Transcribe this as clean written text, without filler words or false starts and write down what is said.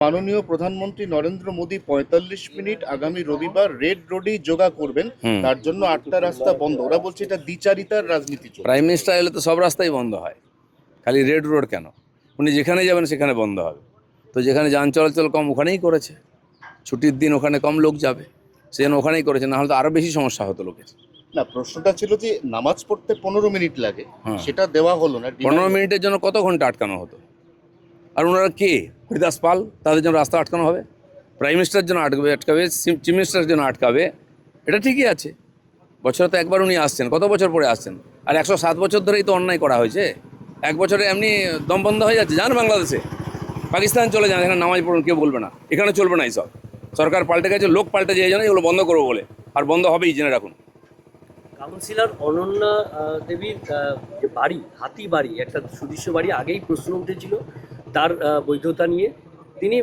মাননীয় প্রধানমন্ত্রী নরেন্দ্র মোদী ৪৫ মিনিট আগামী রবিবার রেড রোডেই যোগা করবেন, তার জন্য ৮টা রাস্তা বন্ধ। ওরা বলছে এটা দ্বিচারিতার রাজনীতি চলছে। প্রাইম মিনিস্টার এলে তো সব রাস্তাই বন্ধ হয়, খালি রেড রোড কেন? উনি যেখানে যাবেন সেখানে বন্ধ হবে। তো যেখানে যান চলাচল কম ওখানেই করেছে, ছুটির দিন ওখানে কম লোক যাবে, সেজন্য ওখানেই করেছে, না হলে তো আরও বেশি সমস্যা হতো লোকের। না, প্রশ্নটা ছিল যে নামাজ পড়তে ১৫ মিনিট লাগে, সেটা দেওয়া হলো না। 15 মিনিটের জন্য কত ঘন্টা আটকানো হতো? আর ওনারা কে? হরিদাস পাল? তাদের জন্য রাস্তা আটকানো হবে? প্রাইম মিনিস্টারের জন্য আটকাবে, চিফ মিনিস্টারের জন্য আটকাবে? এটা ঠিকই আছে। বছরে তো একবার উনি আসছেন, কত বছর পরে আসছেন? আর 107 বছর ধরেই তো অন্যায় করা হয়েছে। এক বছরে এমনি দম বন্ধ হয়ে যাচ্ছে। যান বাংলাদেশে, পাকিস্তান চলে যান, এখানে নামাজ পড়ুন, কেউ বলবে না। এখানে চলবে না এইসব। সরকার পাল্টে গেছে, লোক পাল্টে যায়, জন্য এগুলো বন্ধ করবো বলে, আর বন্ধ হবেই, জেনে রাখুন। কাউন্সিলর অনন্যা দেবীর যে বাড়ি, হাতি বাড়ি, একটা সুদৃশ্য বাড়ি, আগেই প্রশ্ন উঠেছিল তার বৈধতা নিয়ে। তিনি